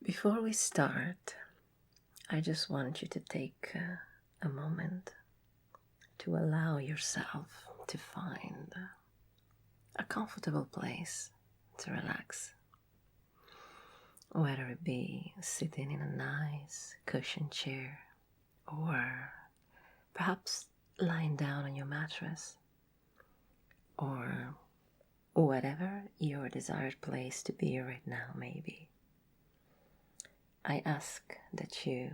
Before we start, I just want you to take a moment to allow yourself to find a comfortable place to relax. Whether it be sitting in a nice cushioned chair or perhaps lying down on your mattress or whatever your desired place to be right now may be. I ask that you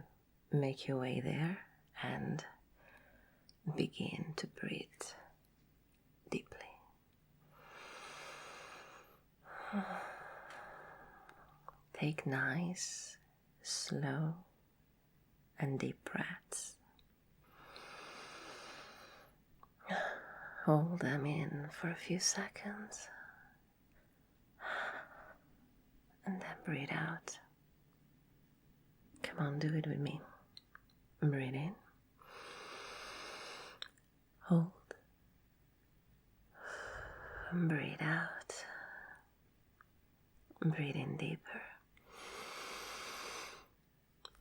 make your way there and begin to breathe deeply. Take nice, slow, and deep breaths. Hold them in for a few seconds and then breathe out. Come on, do it with me. Breathe in. Hold. Breathe out. Breathe in deeper.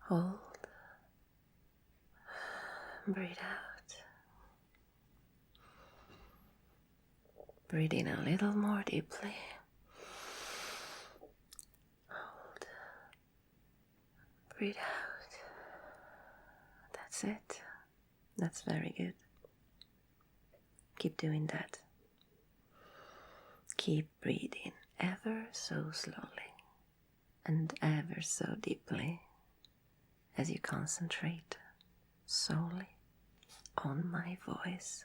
Hold. Breathe out. Breathe in a little more deeply. Hold. Breathe out. That's it. That's very good. Keep doing that. Keep breathing ever so slowly and ever so deeply as you concentrate solely on my voice.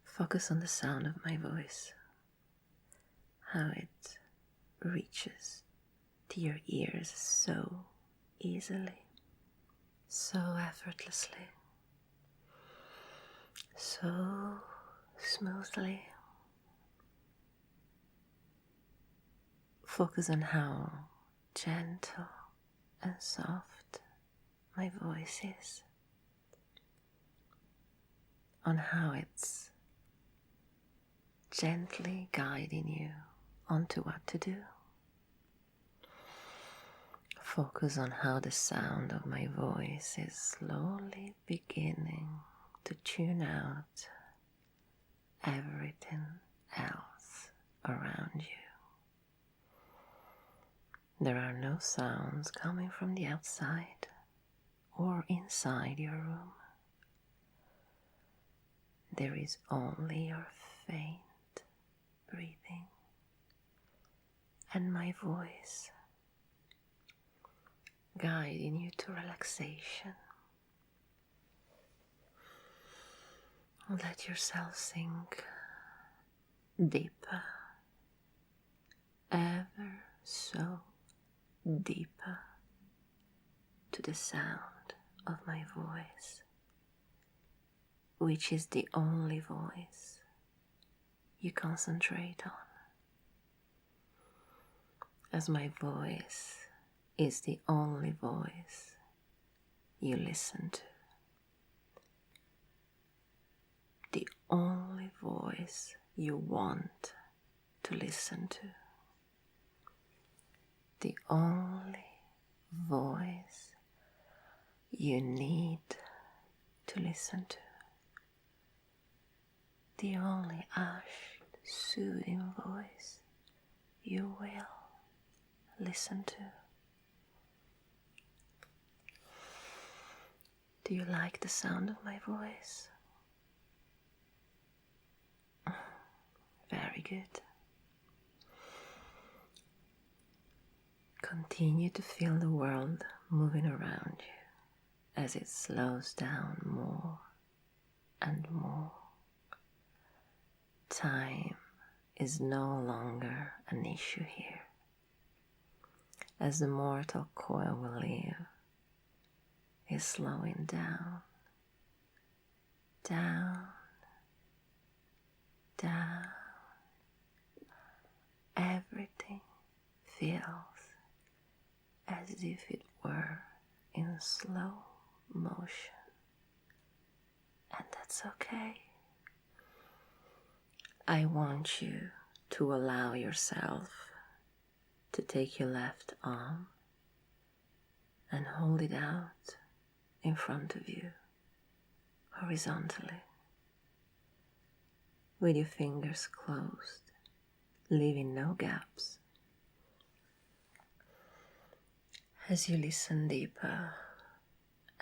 Focus on the sound of my voice, how it reaches to your ears so easily, so effortlessly, so smoothly. Focus on how gentle and soft my voice is, on how it's gently guiding you onto what to do. Focus on how the sound of my voice is slowly beginning to tune out everything else around you. There are no sounds coming from the outside or inside your room. There is only your faint breathing and my voice guiding you to relaxation. Let yourself sink deeper, ever so deeper to the sound of my voice, which is the only voice you concentrate on, as my voice is the only voice you listen to, the only voice you want to listen to, the only voice you need to listen to, the only hushed, soothing voice you will listen to. Do you like the sound of my voice? Very good. Continue to feel the world moving around you as it slows down more and more. Time is no longer an issue here, as the mortal coil we live is slowing down, down, down. Everything feels as if it were in slow motion, and that's okay. I want you to allow yourself to take your left arm and hold it out in front of you, horizontally, with your fingers closed, leaving no gaps. As you listen deeper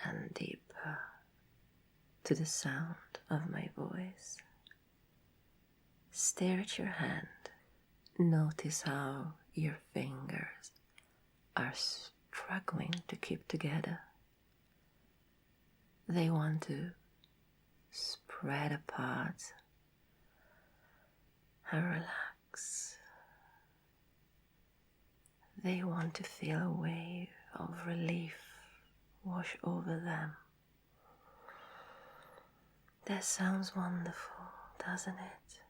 and deeper to the sound of my voice, stare at your hand. Notice how your fingers are struggling to keep together. They want to spread apart and relax. They want to feel a wave of relief wash over them. That sounds wonderful, doesn't it?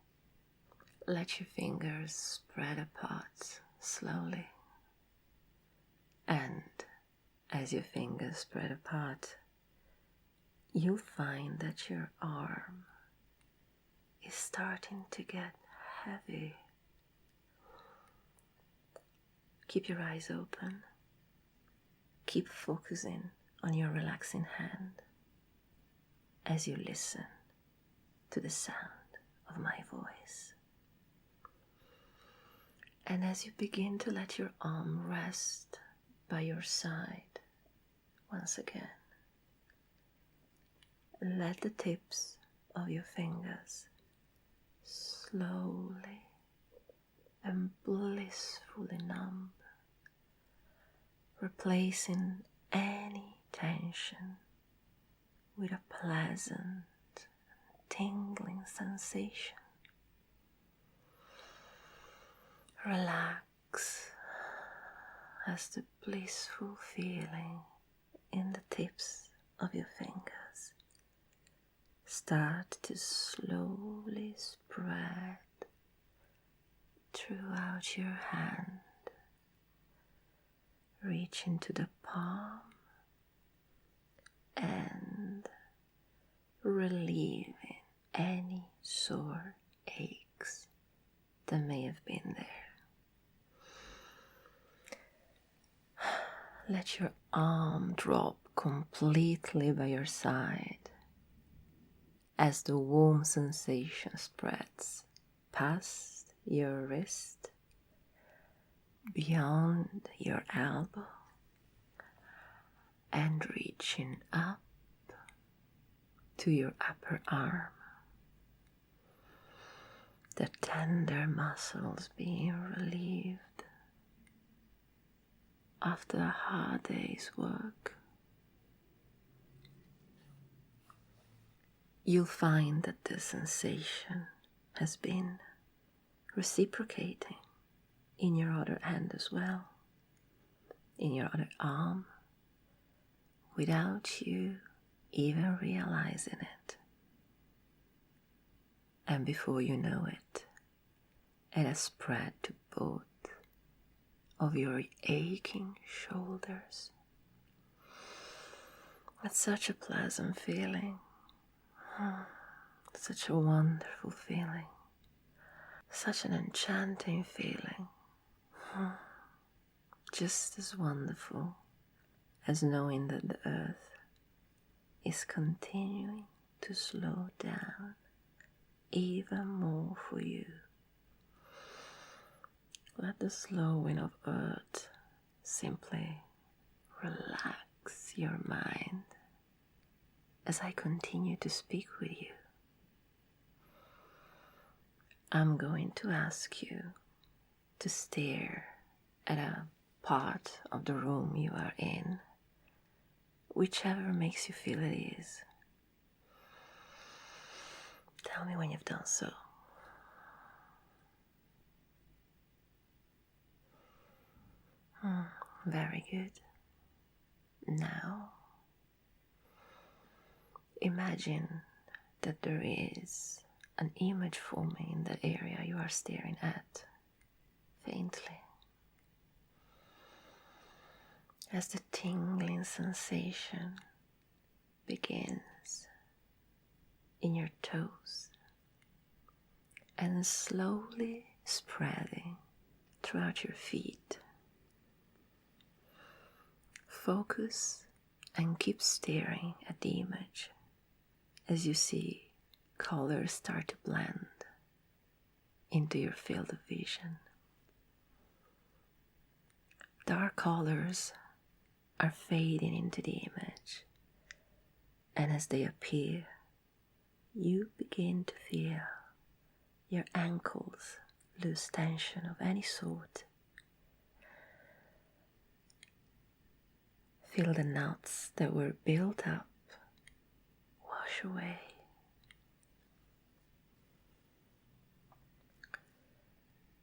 Let your fingers spread apart slowly. And as your fingers spread apart, you'll find that your arm is starting to get heavy. Keep your eyes open. Keep focusing on your relaxing hand as you listen to the sound of my voice. And as you begin to let your arm rest by your side once again, let the tips of your fingers slowly and blissfully numb, replacing any tension with a pleasant, tingling sensation. Relax as the blissful feeling in the tips of your fingers start to slowly spread throughout your hand, reaching to the palm and relieving any sore aches that may have been there. Let your arm drop completely by your side as the warm sensation spreads past your wrist, beyond your elbow, and reaching up to your upper arm. The tender muscles being relieved after a hard day's work. You'll find that the sensation has been reciprocating in your other hand as well, in your other arm, without you even realizing it. And before you know it, it has spread to both of your aching shoulders. It's such a pleasant feeling. Such a wonderful feeling. Such an enchanting feeling. Just as wonderful as knowing that the earth is continuing to slow down even more for you. Let the slowing of earth simply relax your mind as I continue to speak with you. I'm going to ask you to stare at a part of the room you are in, whichever makes you feel it is. Tell me when you've done so. Very good. Now, imagine that there is an image forming in the area you are staring at, faintly. As the tingling sensation begins in your toes and slowly spreading throughout your feet. Focus and keep staring at the image as you see colors start to blend into your field of vision. Dark colors are fading into the image, and as they appear, you begin to feel your ankles lose tension of any sort. Feel the knots that were built up wash away.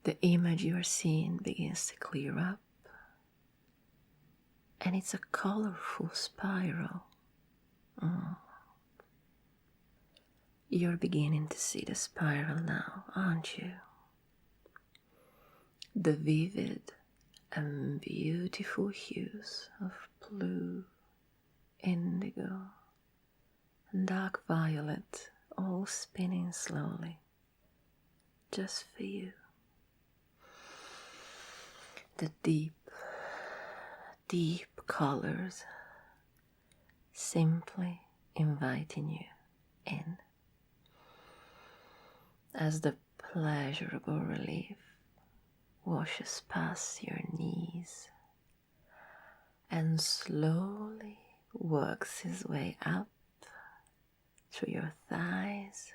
The image you are seeing begins to clear up, and it's a colorful spiral. You're beginning to see the spiral now, aren't you? The vivid and beautiful hues of blue, indigo, and dark violet all spinning slowly, just for you. The deep, deep colors simply inviting you in, as the pleasurable relief washes past your knees and slowly works his way up through your thighs,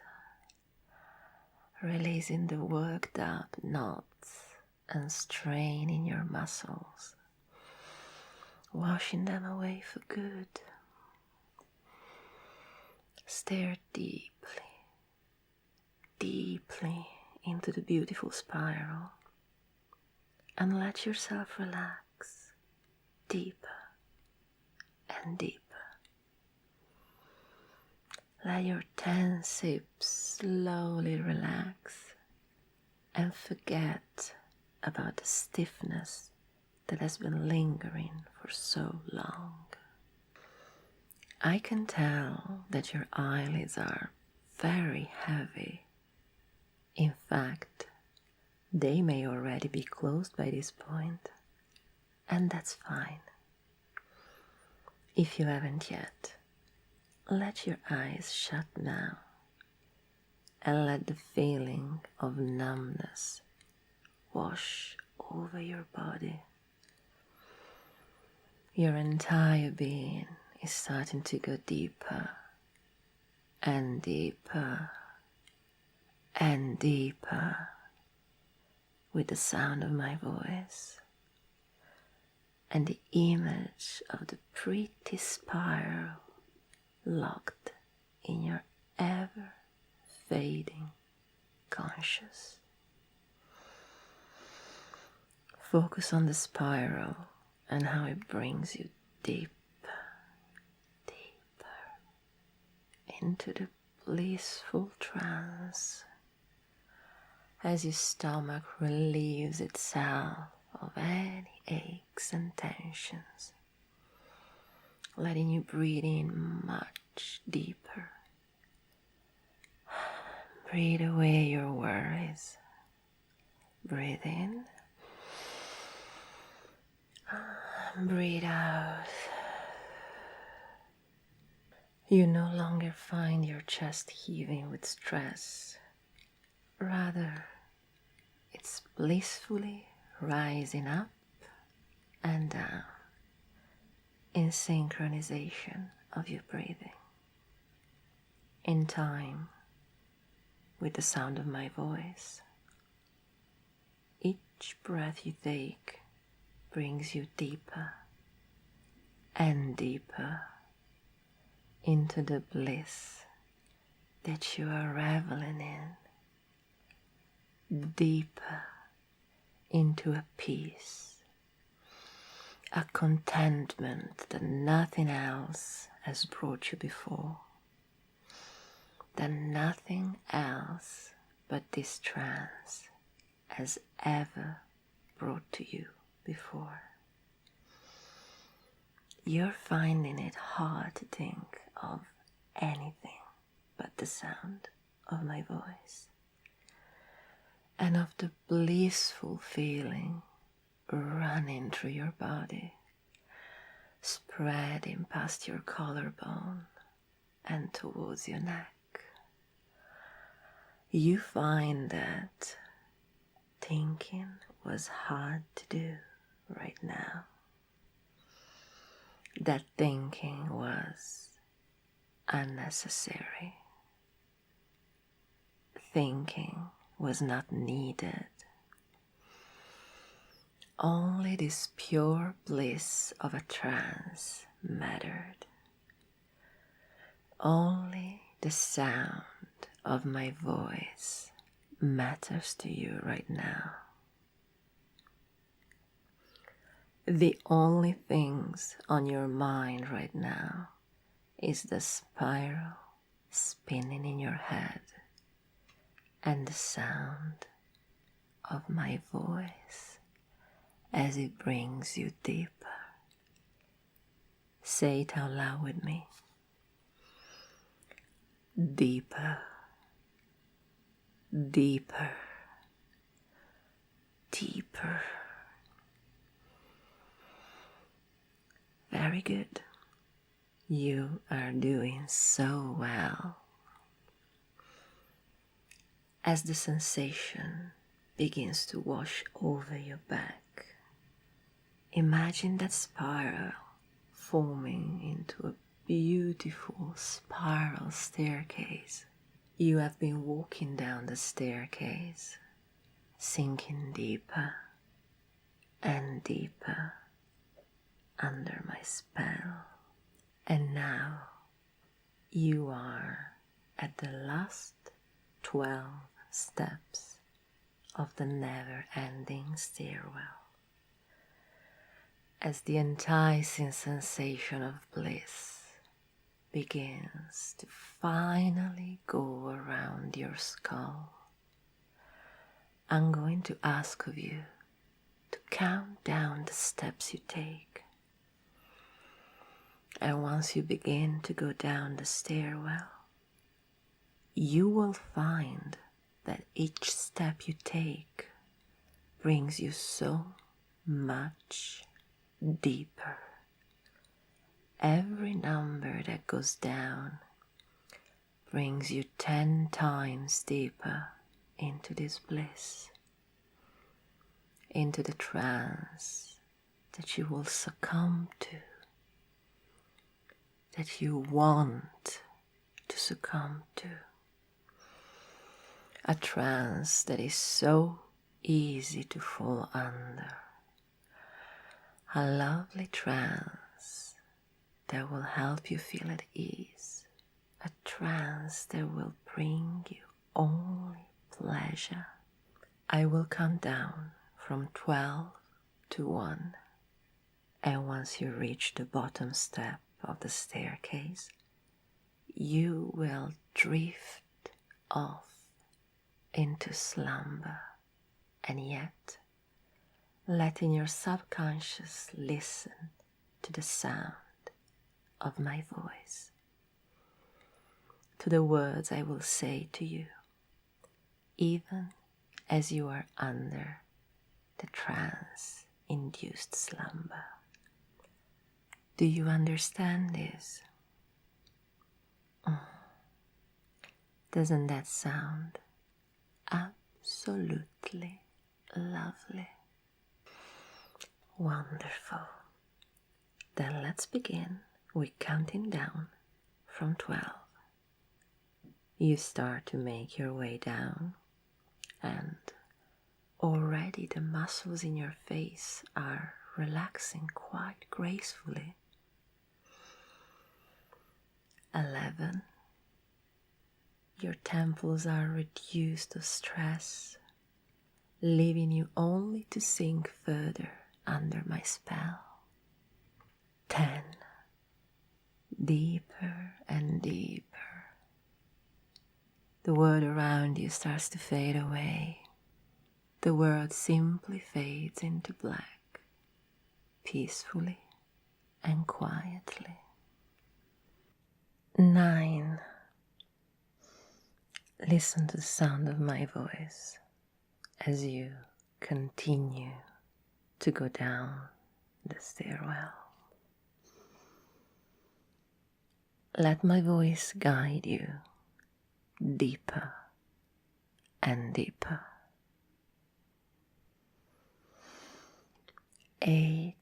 releasing the worked up knots and strain in your muscles, washing them away for good. Stare deeply, deeply into the beautiful spiral and let yourself relax deeper and deeper. Let your tense hips slowly relax and forget about the stiffness that has been lingering for so long. I can tell that your eyelids are very heavy. In fact, they may already be closed by this point, and that's fine. If you haven't yet, let your eyes shut now and let the feeling of numbness wash over your body. Your entire being is starting to go deeper and deeper and deeper with the sound of my voice and the image of the pretty spiral locked in your ever-fading conscious. Focus on the spiral and how it brings you deeper, deeper into the blissful trance as your stomach relieves itself of any aches and tensions, letting you breathe in much deeper. Breathe away your worries. Breathe in. Breathe out. You no longer find your chest heaving with stress. Rather, it's blissfully rising up and down in synchronization of your breathing, in time with the sound of my voice. Each breath you take brings you deeper and deeper into the bliss that you are reveling in, deeper into a peace, a contentment that nothing else has brought you before, that nothing else but this trance has ever brought to you before. You're finding it hard to think of anything but the sound of my voice. and of the blissful feeling running through your body, spreading past your collarbone and towards your neck. You find that thinking was hard to do right now. That thinking was unnecessary. Thinking was not needed. Only this pure bliss of a trance mattered. Only the sound of my voice matters to you right now. The only things on your mind right now is the spiral spinning in your head and the sound of my voice as it brings you deeper. Say it out loud with me. Deeper, deeper, deeper. Very good. You are doing so well. As the sensation begins to wash over your back, imagine that spiral forming into a beautiful spiral staircase. You have been walking down the staircase, sinking deeper and deeper under my spell. And now you are at the last 12 steps of the never-ending stairwell. As the enticing sensation of bliss begins to finally go around your skull, I'm going to ask of you to count down the steps you take. And once you begin to go down the stairwell, you will find that each step you take brings you so much deeper. Every number that goes down brings you 10 times deeper into this bliss, into the trance that you will succumb to, that you want to succumb to. A trance that is so easy to fall under. A lovely trance that will help you feel at ease. A trance that will bring you only pleasure. I will count down from 12 to 1. And once you reach the bottom step of the staircase, you will drift off into slumber, and yet letting your subconscious listen to the sound of my voice, to the words I will say to you, even as you are under the trance-induced slumber. Do you understand this? Doesn't that sound absolutely lovely? Wonderful. Then let's begin with counting down from 12. You start to make your way down, and already the muscles in your face are relaxing quite gracefully. 11. Your temples are reduced to stress, leaving you only to sink further under my spell. 10. Deeper and deeper. The world around you starts to fade away. The world simply fades into black, peacefully and quietly. 9. Listen to the sound of my voice as you continue to go down the stairwell. Let my voice guide you deeper and deeper. 8.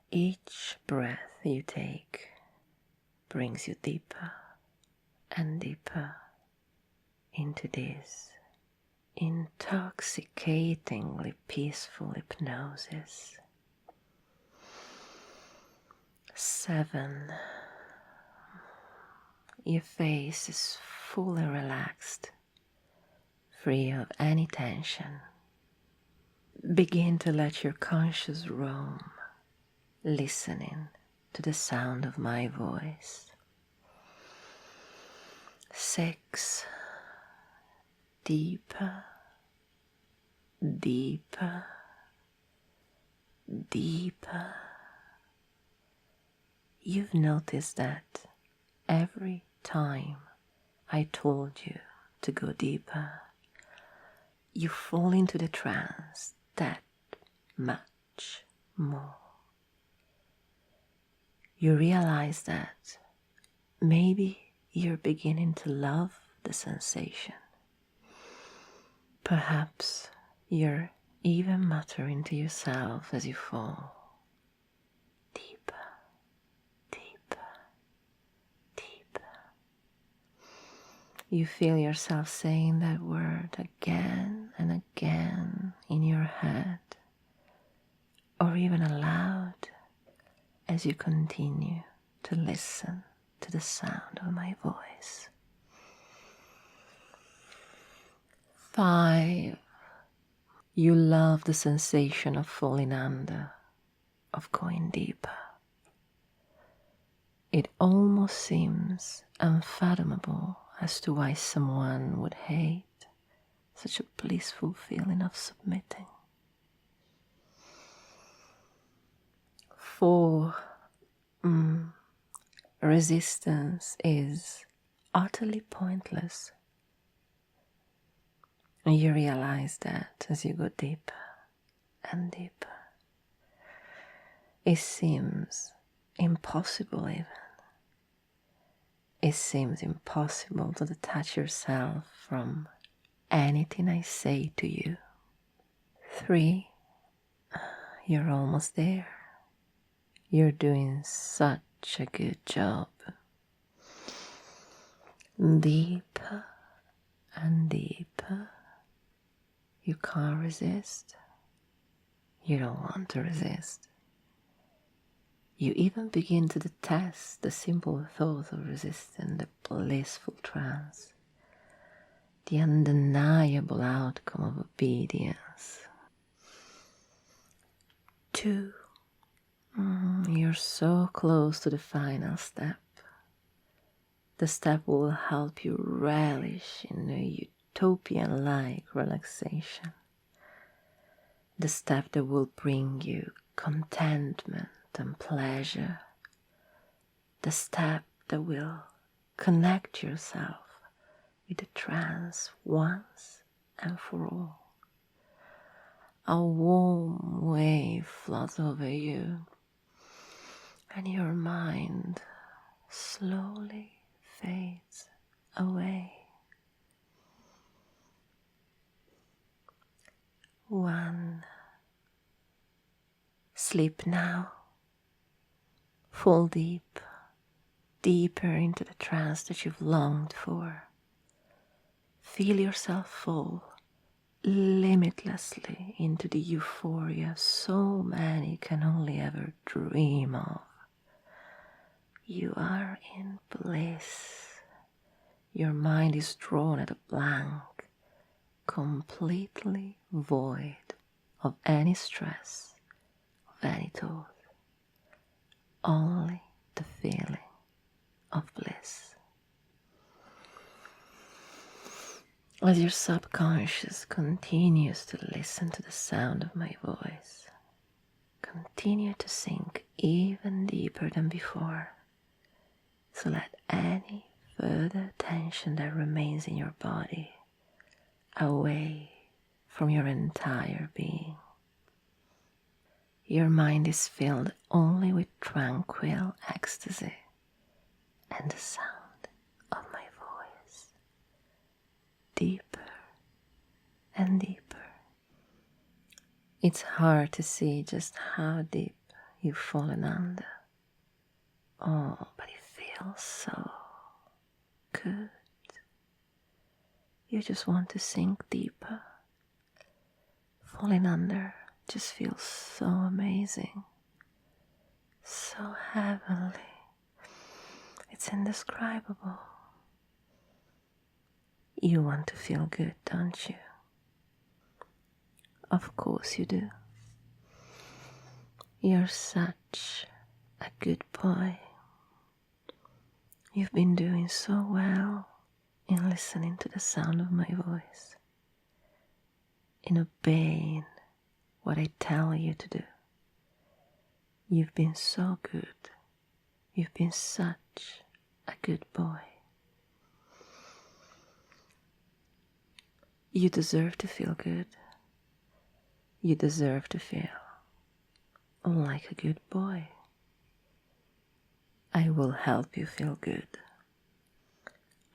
Each breath you take brings you deeper and deeper into this intoxicatingly peaceful hypnosis. 7. Your face is fully relaxed, free of any tension. Begin to let your conscious roam, listening to the sound of my voice. 6. Deeper, deeper, deeper. You've noticed that every time I told you to go deeper, you fall into the trance that much more. You realize that maybe you're beginning to love the sensation. Perhaps you're even muttering to yourself as you fall. Deeper, deeper, deeper. You feel yourself saying that word again and again in your head, or even aloud as you continue to listen to the sound of my voice. 5. You love the sensation of falling under, of going deeper. It almost seems unfathomable as to why someone would hate such a blissful feeling of submitting. 4. Resistance is utterly pointless. And you realize that as you go deeper and deeper. It seems impossible even. It seems impossible to detach yourself from anything I say to you. 3. You're almost there. You're doing such a good job. Deeper and deeper. You can't resist. You don't want to resist. You even begin to detest the simple thought of resisting the blissful trance, the undeniable outcome of obedience. 2. You're so close to the final step. The step will help you relish in a utopian-like relaxation. The step that will bring you contentment and pleasure. The step that will connect yourself with the trance once and for all. A warm wave floods over you, and your mind slowly fades away. 1. Sleep now. Fall deep, deeper into the trance that you've longed for. Feel yourself fall limitlessly into the euphoria so many can only ever dream of. You are in bliss. Your mind is drawn at a blank, completely void of any stress, of any thought, only the feeling of bliss. As your subconscious continues to listen to the sound of my voice, continue to sink even deeper than before. So let any further tension that remains in your body away from your entire being. Your mind is filled only with tranquil ecstasy and the sound of my voice, deeper and deeper. It's hard to see just how deep you've fallen under. Oh, but it feels so good. You just want to sink deeper. Falling under just feels so amazing, so heavenly. It's indescribable. You want to feel good, don't you? Of course you do. You're such a good boy. You've been doing so well in listening to the sound of my voice, in obeying what I tell you to do. You've been so good. You've been such a good boy. You deserve to feel good. You deserve to feel like a good boy. I will help you feel good.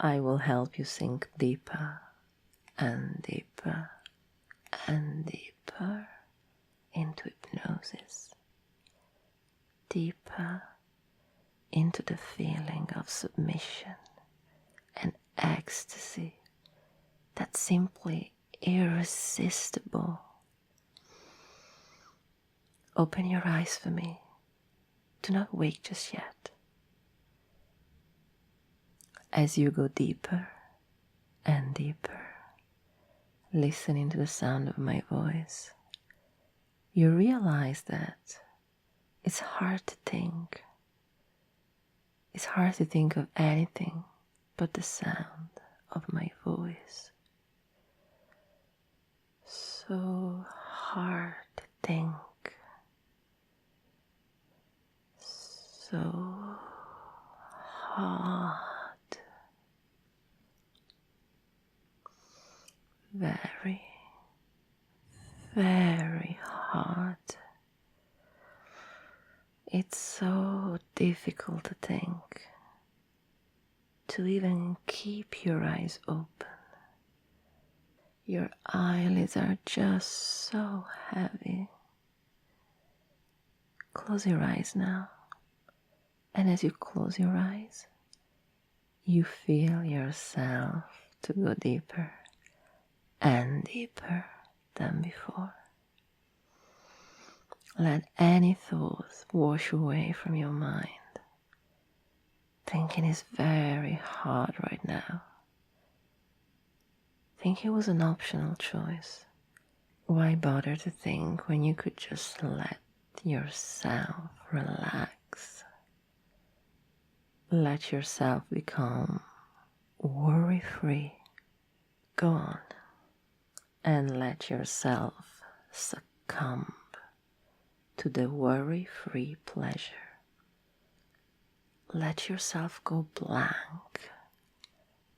I will help you sink deeper and deeper and deeper into hypnosis. Deeper into the feeling of submission and ecstasy that's simply irresistible. Open your eyes for me. Do not wake just yet. As you go deeper and deeper, listening to the sound of my voice, you realize that it's hard to think. It's hard to think of anything but the sound of my voice. So hard to think. So hard. Very, very hard. It's so difficult to think, to even keep your eyes open. Your eyelids are just so heavy. Close your eyes now, and as you close your eyes, you feel yourself to go deeper and deeper than before. Let any thoughts wash away from your mind. Thinking is very hard right now. Thinking was an optional choice. Why bother to think when you could just let yourself relax? Let yourself become worry-free. Go on and let yourself succumb to the worry-free pleasure. Let yourself go blank.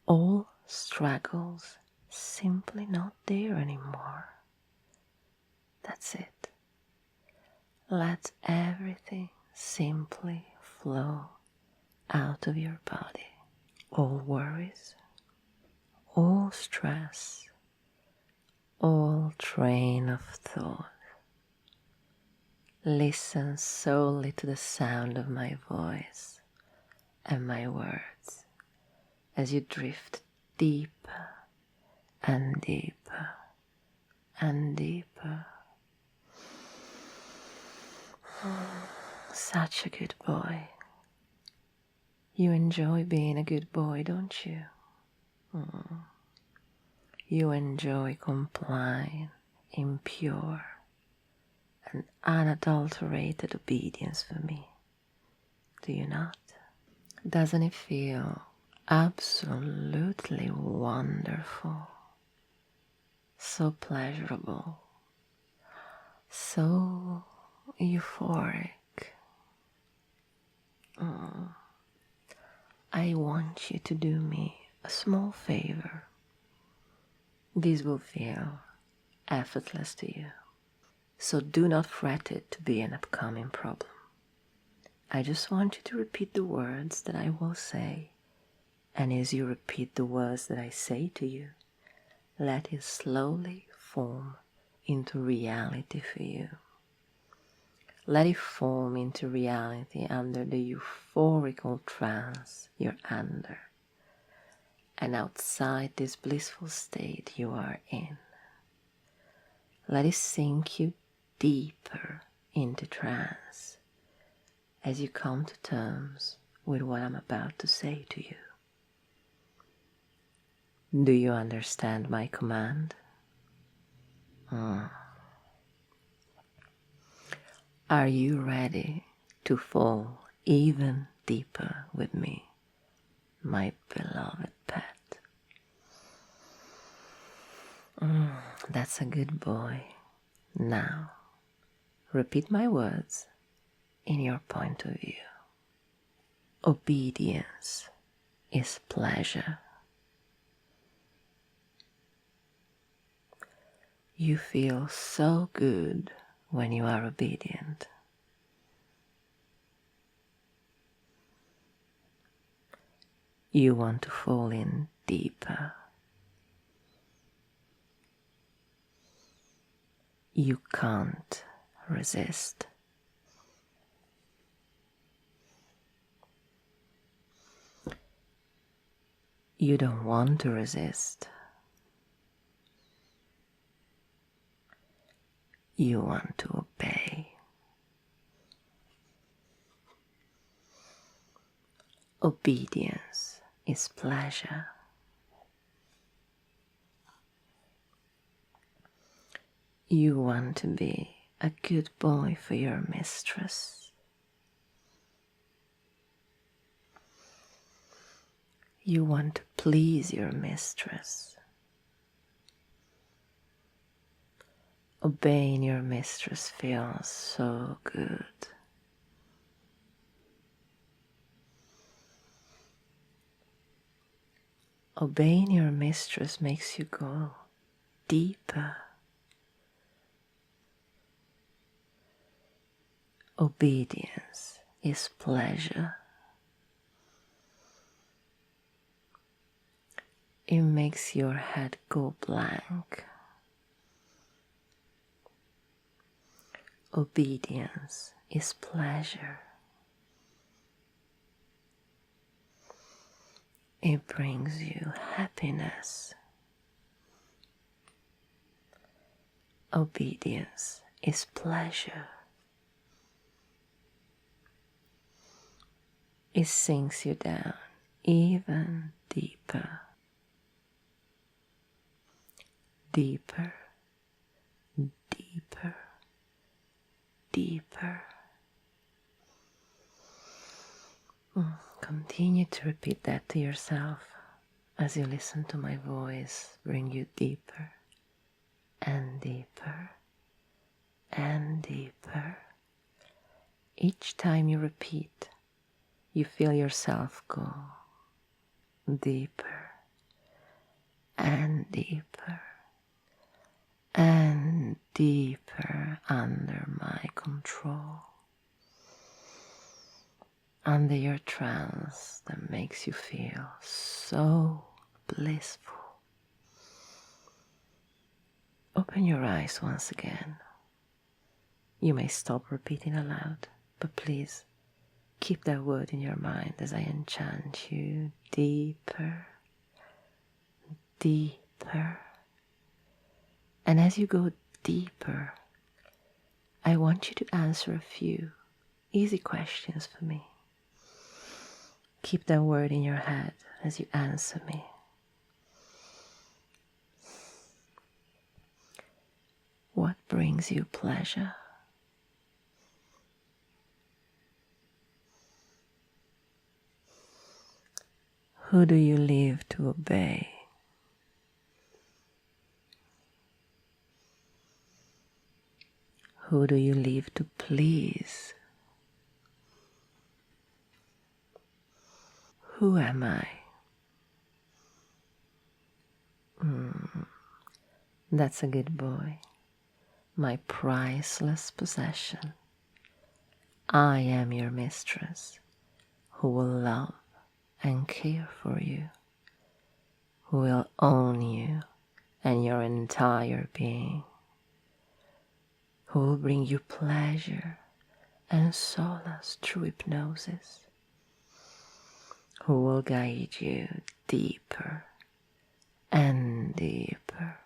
All struggles simply not there anymore. That's it. Let everything simply flow out of your body. All worries, all stress, all train of thought. Listen solely to the sound of my voice and my words as you drift deeper and deeper and deeper. Such a good boy. You enjoy being a good boy, don't you? You enjoy complying in pure and unadulterated obedience for me. Do you not? Doesn't it feel absolutely wonderful? So pleasurable, so euphoric. I want you to do me a small favor. This will feel effortless to you. So do not fret it to be an upcoming problem. I just want you to repeat the words that I will say, and as you repeat the words that I say to you, let it slowly form into reality for you. Let it form into reality under the euphorical trance you're under, and outside this blissful state you are in. Let it sink you deeper into trance as you come to terms with what I'm about to say to you. Do you understand my command? Are you ready to fall even deeper with me, my beloved pet? That's a good boy. Now, repeat my words in your point of view. Obedience is pleasure. You feel so good when you are obedient. You want to fall in deeper. You can't resist. You don't want to resist. You want to obey. Obedience is pleasure. You want to be a good boy for your mistress. You want to please your mistress. Obeying your mistress feels so good. Obeying your mistress makes you go deeper. Obedience is pleasure. It makes your head go blank. Obedience is pleasure. It brings you happiness. Obedience is pleasure. It sinks you down even deeper. Deeper, deeper, deeper. Continue to repeat that to yourself as you listen to my voice bring you deeper and deeper and deeper. Each time you repeat, you feel yourself go deeper and deeper and deeper under my control, under your trance that makes you feel so blissful. Open your eyes once again. You may stop repeating aloud, but please keep that word in your mind as I enchant you deeper, deeper. And as you go deeper, I want you to answer a few easy questions for me. Keep that word in your head as you answer me. What brings you pleasure? Who do you live to obey? Who do you live to please? Who am I? That's a good boy. My priceless possession. I am your mistress, who will love and care for you, who will own you and your entire being, who will bring you pleasure and solace through hypnosis, who will guide you deeper and deeper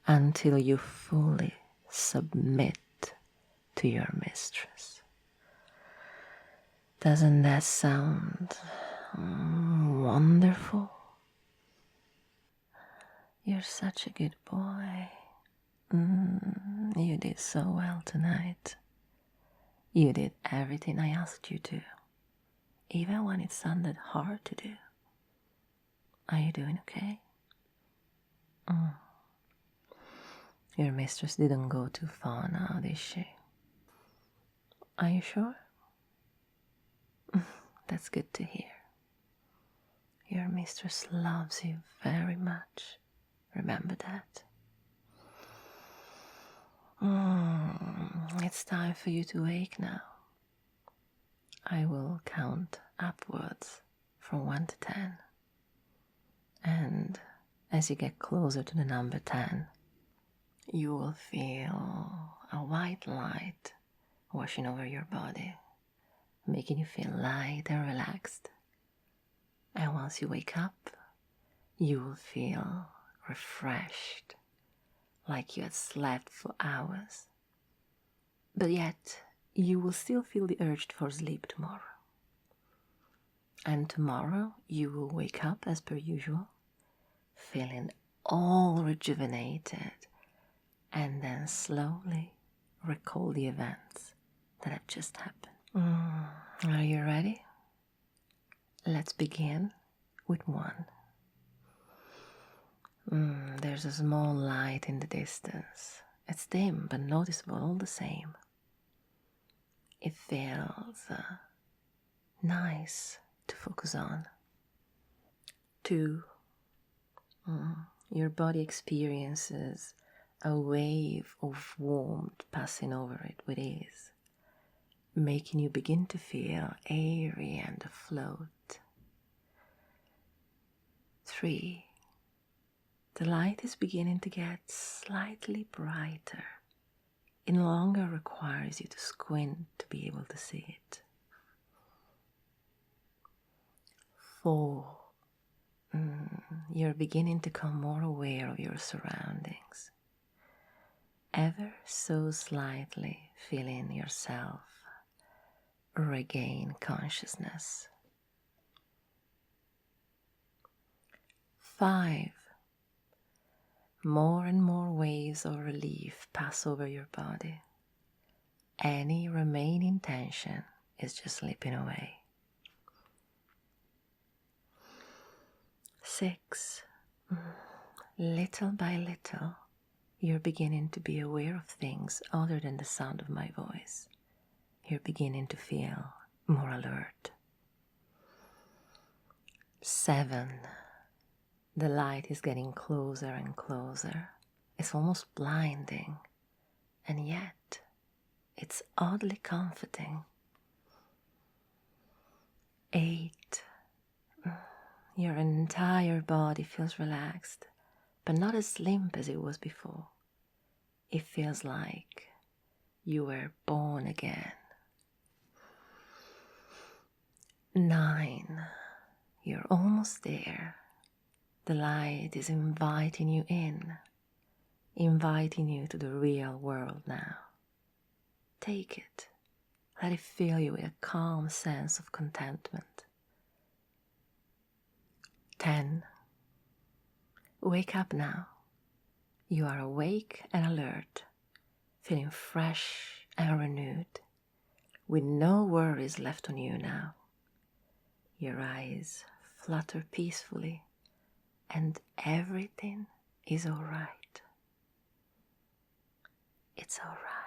until you fully submit to your mistress. Doesn't that sound wonderful? You're such a good boy. You did so well tonight. You did everything I asked you to, even when it sounded hard to do. Are you doing okay? Your mistress didn't go too far now, did she? Are you sure? That's good to hear. Your mistress loves you very much. Remember that. It's time for you to wake now. I will count upwards from 1 to 10. And as you get closer to the number 10, you will feel a white light washing over your body, making you feel light and relaxed. And once you wake up, you will feel refreshed, like you had slept for hours. But yet, you will still feel the urge for sleep tomorrow. And tomorrow, you will wake up as per usual, feeling all rejuvenated, and then slowly recall the events that have just happened. Are you ready? Let's begin with 1. There's a small light in the distance. It's dim but noticeable all the same. It feels nice to focus on. 2. Your body experiences a wave of warmth passing over it with ease, making you begin to feel airy and afloat. 3. The light is beginning to get slightly brighter. It no longer requires you to squint to be able to see it. 4. You're beginning to become more aware of your surroundings, ever so slightly feeling yourself regain consciousness. 5. More and more waves of relief pass over your body. Any remaining tension is just slipping away. 6. Little by little, you're beginning to be aware of things other than the sound of my voice. You're beginning to feel more alert. 7. The light is getting closer and closer. It's almost blinding, and yet it's oddly comforting. 8. Your entire body feels relaxed, but not as limp as it was before. It feels like you were born again. 9. You're almost there. The light is inviting you in, inviting you to the real world now. Take it. Let it fill you with a calm sense of contentment. 10. Wake up now. You are awake and alert, feeling fresh and renewed, with no worries left on you now. Your eyes flutter peacefully, and everything is all right. It's all right.